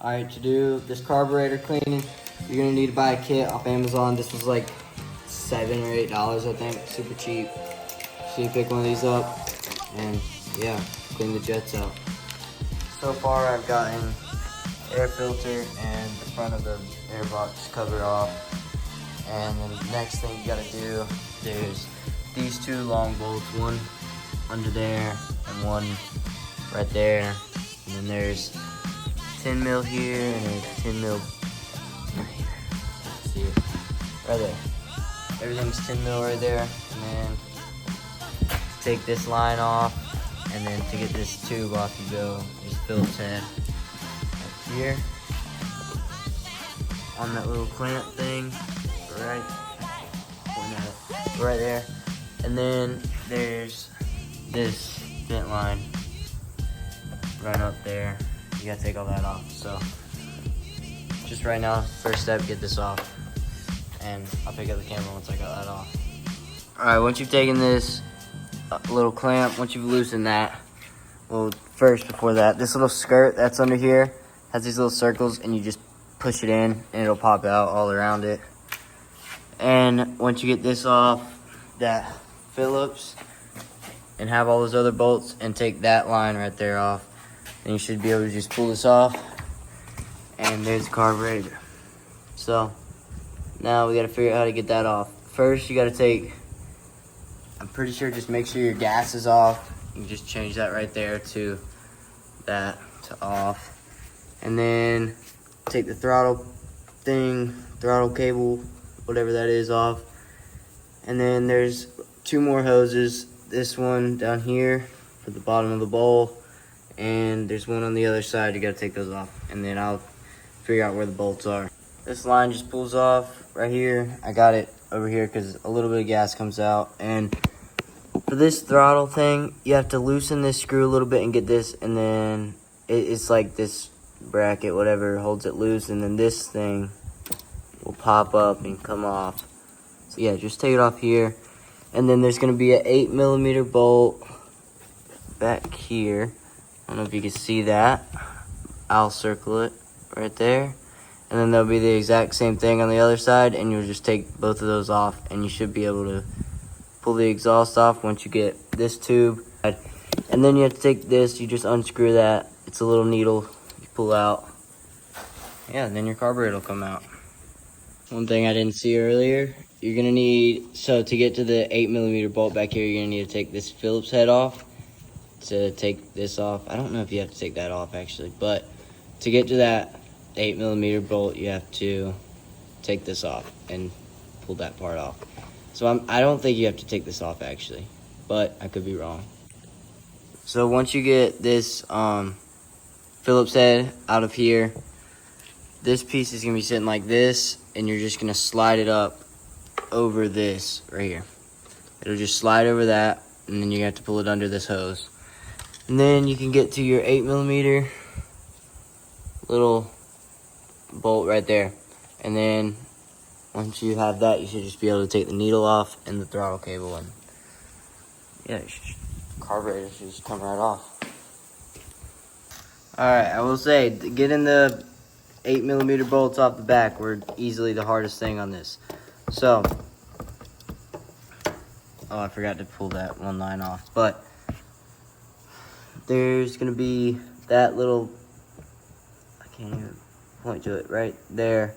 All right, to do this carburetor cleaning, you're gonna need to buy a kit off Amazon. This was like $7 or $8, I think, super cheap. So you pick one of these up and yeah, clean the jets out. So far I've gotten air filter and the front of the air box cover off. And then the next thing you gotta do, there's these two long bolts, one under there and one right there. And then there's 10 mil here and a 10 mil right here. Let's see it, right there. Everything's 10 mil right there. And then take this line off, and then to get this tube off, you go just Phillips head right here on that little clamp thing, right there. And then there's this vent line right up there. You gotta take all that off. So just right now, first step, get this off, and I'll pick up the camera once I got that off. All right, once you've taken this little clamp, once you've loosened that, well, first before that, this little skirt that's under here has these little circles, and you just push it in and it'll pop out all around it. And once you get this off that Phillips and have all those other bolts and take that line right there off, then you should be able to just pull this off, and there's the carburetor. So now we gotta figure out how to get that off. First, you gotta take, I'm pretty sure, just make sure your gas is off. You can just change that right there to that, to off. And then take the throttle thing, throttle cable, whatever that is, off. And then there's two more hoses. This one down here for the bottom of the bowl, and there's one on the other side. You gotta take those off, and then I'll figure out where the bolts are. This line just pulls off right here. I got it over here because a little bit of gas comes out. And for this throttle thing, you have to loosen this screw a little bit and get this, and then it's like this bracket, whatever, holds it loose, and then this thing will pop up and come off. So yeah, just take it off here. And then there's gonna be an 8mm bolt back here. I don't know if you can see that. I'll circle it right there. And then there'll be the exact same thing on the other side, and you'll just take both of those off, and you should be able to pull the exhaust off once you get this tube. And then you have to take this, you just unscrew that. It's a little needle you pull out. Yeah, and then your carburetor will come out. One thing I didn't see earlier, you're gonna need, so to get to the 8mm bolt back here, you're gonna need to take this Phillips head off. To take this off, I don't know if you have to take that off actually, but to get to that 8mm bolt, you have to take this off and pull that part off. So I don't think you have to take this off actually, but I could be wrong. So once you get this Phillips head out of here, this piece is gonna be sitting like this, and you're just gonna slide it up over this right here. It'll just slide over that, and then you have to pull it under this hose. And then you can get to your 8mm little bolt right there. And then once you have that, you should just be able to take the needle off and the throttle cable, and yeah, carburetor should just come right off. Alright, I will say, getting the 8mm bolts off the back were easily the hardest thing on this. So, oh, I forgot to pull that one line off, but there's gonna be that little, I can't even point to it, right there.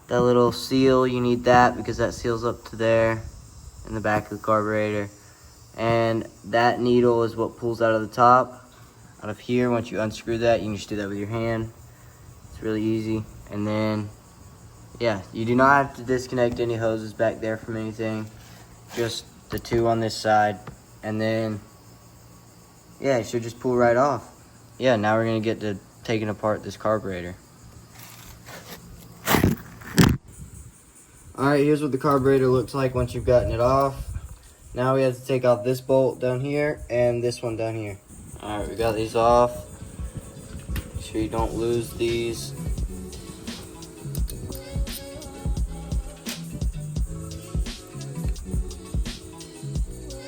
That little seal, you need that because that seals up to there in the back of the carburetor. And that needle is what pulls out of the top, out of here. Once you unscrew that, you can just do that with your hand. It's really easy. And then, yeah, you do not have to disconnect any hoses back there from anything. Just the two on this side. And then, yeah, it should just pull right off. Yeah, now we're gonna get to taking apart this carburetor. Alright, here's what the carburetor looks like once you've gotten it off. Now we have to take off this bolt down here and this one down here. Alright, we got these off. Make sure you don't lose these.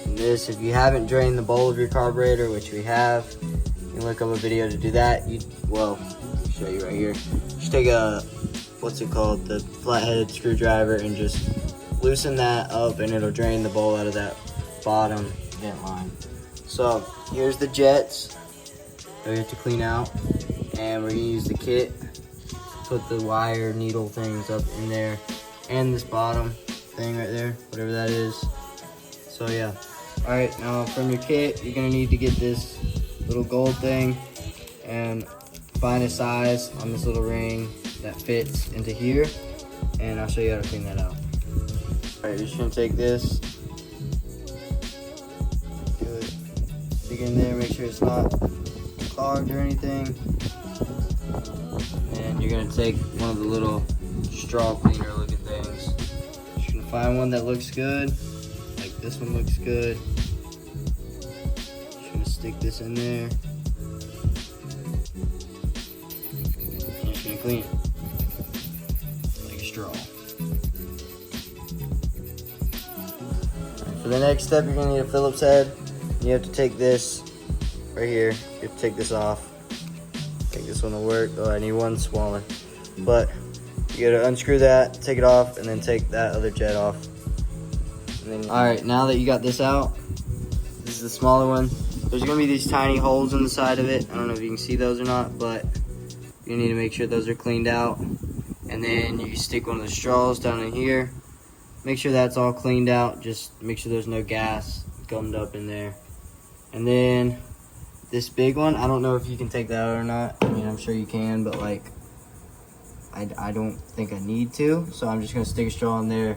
And this, if you haven't drained the bowl of your carburetor, which we have, you can look up a video to do that. Well, you show you right here. Just take a, what's it called, the flathead screwdriver, and just loosen that up, and it'll drain the bowl out of that bottom vent line. So here's the jets that we have to clean out, and we're gonna use the kit to put the wire needle things up in there, and this bottom thing right there, whatever that is. So yeah. All right, now from your kit, you're gonna need to get this little gold thing and find a size on this little ring that fits into here, and I'll show you how to clean that out. All right, you're just gonna take this, stick it in there, make sure it's not clogged or anything, and you're gonna take one of the little straw cleaner looking things. You're gonna find one that looks good, like this one looks good. Just gonna stick this in there. And just gonna clean it like a straw. Right, for the next step, you're gonna need a Phillips head. You have to take this right here. You have to take this off. I think this one will work. Oh, I need one smaller. But you gotta unscrew that, take it off, and then take that other jet off. And then, all right, now that you got this out, this is the smaller one. There's gonna be these tiny holes in the side of it. I don't know if you can see those or not, but you need to make sure those are cleaned out. And then you stick one of the straws down in here. Make sure that's all cleaned out. Just make sure there's no gas gummed up in there. And then this big one, I don't know if you can take that out or not. I mean, I'm sure you can, but like, I don't think I need to. So I'm just gonna stick a straw in there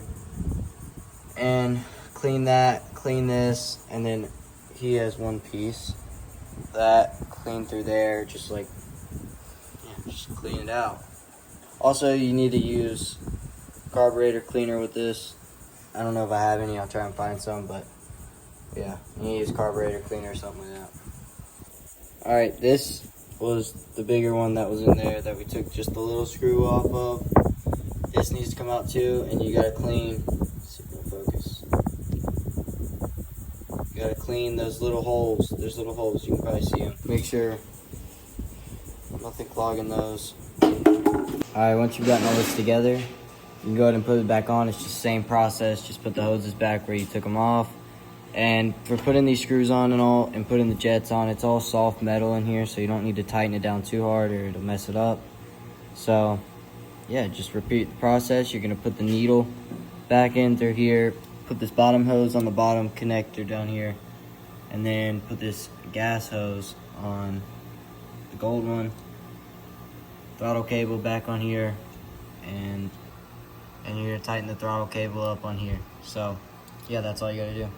and clean that, clean this, and then he has one piece. That, clean through there, just like, yeah, just clean it out. Also, you need to use carburetor cleaner with this. I don't know if I have any, I'll try and find some, but yeah, you need to use carburetor cleaner or something like that. All right, this was the bigger one that was in there that we took just the little screw off of. This needs to come out too, and you gotta clean, let's see if it'll focus. You gotta clean those little holes. There's little holes, you can probably see them. Make sure nothing clogging those. All right, once you've gotten all this together, you can go ahead and put it back on. It's just the same process, just put the hoses back where you took them off. And for putting these screws on and all, and putting the jets on, it's all soft metal in here, so you don't need to tighten it down too hard or it'll mess it up. So yeah, just repeat the process. You're gonna put the needle back in through here, put this bottom hose on the bottom connector down here, and then put this gas hose on the gold one, throttle cable back on here, and you're gonna tighten the throttle cable up on here. So yeah, that's all you gotta do.